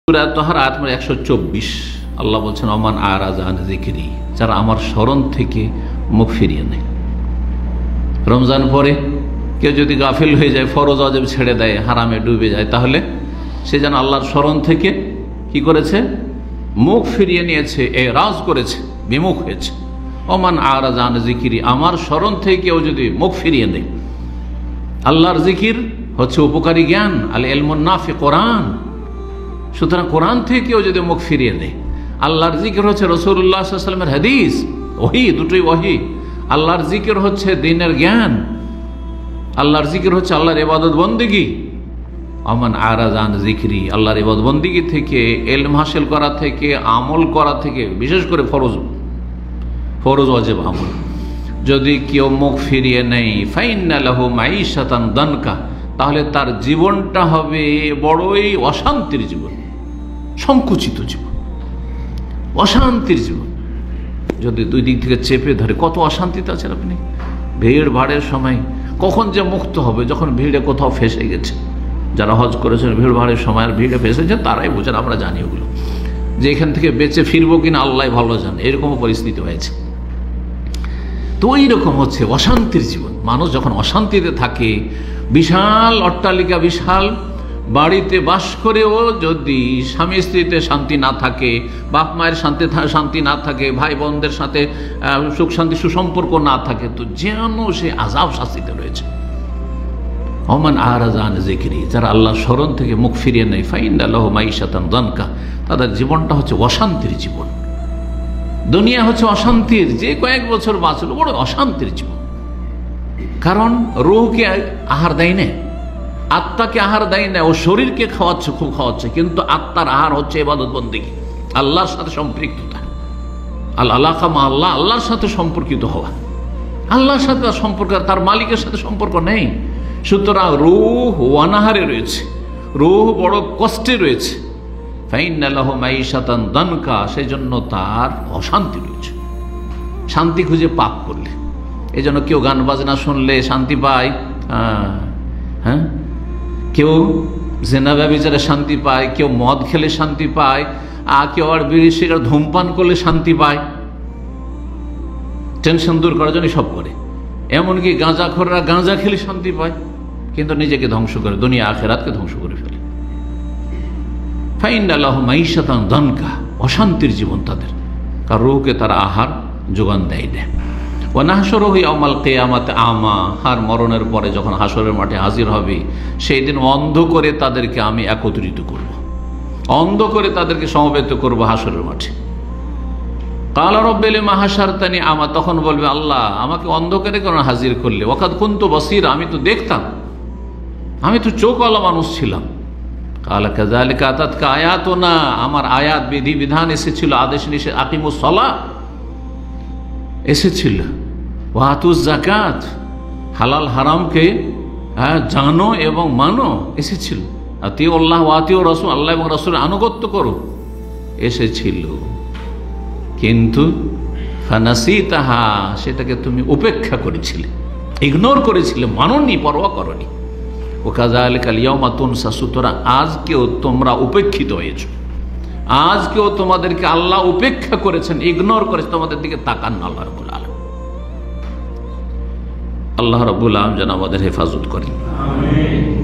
সূরা তাহার আয়াত নম্বর 124 আল্লাহ বলছেন ওমান আরাযা আন যিকরি, যারা আমার স্মরণ থেকে মুখ ফিরিয়ে নেয়। রমজান পরে কেউ যদি গাফিল হয়ে যায়, ফরজ ওয়াজিব ছেড়ে দেয়, হারামে ডুবে যায়, তাহলে সে যেন আল্লাহর স্মরণ থেকে কি করেছে? মুখ ফিরিয়ে নিয়েছে, এরাজ করেছে, বিমুখ হয়েছে। ওমান আরাযা আন যিকরি, আমার স্মরণ থেকে কেউ যদি মুখ ফিরিয়ে নেয়। আল্লাহর জিকির হচ্ছে উপকারী জ্ঞান, আল ইলমুন নাফি, কোরআন। সুতরাং কোরআন থেকে কেউ যদি মুখ ফিরিয়ে নেয়, আল্লাহর জিকির হচ্ছে রাসূলুল্লাহ সাল্লাল্লাহু আলাইহি ওয়াসাল্লামের হাদিস, ওহী, দুটোই ওহী। আল্লাহর জিকির হচ্ছে দ্বীনের জ্ঞান, আল্লাহর জিকির হচ্ছে আল্লাহর ইবাদত বন্দেগী। আমান আরাযা আন যিকরি, আল্লাহর ইবাদত বন্দেগী থেকে, ইলম হাসিল করা থেকে, আমল করা থেকে, বিশেষ করে ফরজ ওয়াজিব আমল যদি কেউ মুখ ফিরিয়ে নেয়, ফাইন্না লাহু মাঈশাতান দানকা, তাহলে তার জীবনটা হবে বড়ই অশান্তির জীবন, সংকুচিত জীবন, অশান্তির জীবন। যদি দুই দিক থেকে চেপে ধরে, কত অশান্তিতে আছেন আপনি। ভিড় ভাড়ের সময় কখন যে মুক্ত হবে, যখন ভিড়ে কোথাও ফেসে গেছে। যারা হজ করেছেন ভিড় ভাড়ের সময় আর ভিড়ে ফেসেছে, তারাই বোঝেন, আমরা জানি ওগুলো, যে এখান থেকে বেঁচে ফিরবো কিনা আল্লাহ ভালো জানে, এরকম পরিস্থিতি হয়েছে। তো এইরকম হচ্ছে অশান্তির জীবন। মানুষ যখন অশান্তিতে থাকে, বিশাল অট্টালিকা, বিশাল বাড়িতে বাস করেও যদি স্বামী স্ত্রীতে শান্তি না থাকে, বাপ মায়ের শান্তি না থাকে, ভাই বোনদের সাথে সুখ শান্তি সুসম্পর্ক না থাকে, তো যেন সে আযাব শাস্তিতে রয়েছে। ওমান আরাযা আন যিকরি, যারা আল্লাহর স্মরণ থেকে মুখ ফিরিয়ে নেয়, ফাইন্না লাহু মাঈশাতান দানকা, তাদের জীবনটা হচ্ছে অশান্তির জীবন। দুনিয়া হচ্ছে অশান্তির, যে কয়েক বছর বাঁচল বড় অশান্তির জীবন। কারণ রূহকে আহার দেয় না, আত্মাকে আহার দেয় না, ও শরীরকে খাওয়াচ্ছে, খুব খাওয়াচ্ছে, কিন্তু আত্মার আহার হচ্ছে ইবাদত বন্দেগী, আল্লাহর সাথে সম্পৃক্ততা, আলাকা মা আল্লাহ, আল্লাহর সাথে সম্পর্কিত হওয়া। আল্লাহর সাথে তার সম্পর্ক, তার মালিকের সাথে সম্পর্ক নেই। সুতরাং রূহ অনাহারে রয়েছে, রূহ বড় কষ্টে রয়েছে। ফাইন্না লাহু মাঈশাতান দানকা, সেই জন্য তার অশান্তি রয়েছে। শান্তি খুঁজে পাপ করলে, এই জন্য কেউ গান বাজনা শুনলে শান্তি পায়, হ্যাঁ, কেউ জেনা ব্যভিচারে শান্তি পায়, কেউ মদ খেলে শান্তি পায়, আর কেউ আর বিড়ি সিগারেট ধূমপান করলে শান্তি পায়। টেনশন দূর করার জন্য সব করে। এমনকি গাঁজাখোররা গাঁজা খেলে শান্তি পায়, কিন্তু নিজেকে ধ্বংস করে, দুনিয়া আখিরাতকে ধ্বংস করে ফেলে। ফাইন্না লাহু মাঈশাতান দানকা, অশান্তির জীবন তাদের, কারণ রূহকে তারা আহার যোগান দেয় না। ওয়া নাহশুরুহু ইয়াওমাল কিয়ামাতি আমা, আর মরণের পরে যখন হাসরের মাঠে হাজির হবে, সেই দিন অন্ধ করে তাদেরকে আমি একত্রিত করব, অন্ধ করে তাদেরকে সমবেত করব হাসরের মাঠে। ক্বালা রাব্বি লিমা হাশারতানি আমা, তখন বলবে আল্লাহ আমাকে অন্ধকারে কেন হাজির করলে? ওয়াকাদ কুনতু বাসীরা, আমি তো দেখতাম, আমি তো চোখওয়ালা মানুষ ছিলাম। ক্বালা কাযালিকা আতাতকা আয়াতুনা, আমার আয়াত বিধি বিধান এসেছিল, আদেশ নিষেধ, আকিমুস সালাহ এসেছিল, ওয়া আতুজ যাকাত, হালাল হারামকে জানো এবং মানো এসেছিল, আতিউল্লাহ ওয়া আতিউর রাসূল, আল্লাহ এবং রাসূলের আনুগত্য করো এসেছিল। কিন্তু ফানাসিতাহা, সেটাকে তুমি উপেক্ষা করেছিলে, ইগনোর করেছিলে, মানোনি, পরোয়া করনি। ও কাযালিকাল ইয়াওমা তুনসা, সুতরাং আজকেও তোমরা উপেক্ষিত হয়েছো, আজকেও তোমাদেরকে আল্লাহ উপেক্ষা করেছেন, ইগনোর করেছেন, তোমাদের দিকে তাকান না আল্লাহ রাব্বুল আলামিন। আল্লাহ রাব্বুল আলামিন যেন আমাদের হেফাজত করেন, আমিন।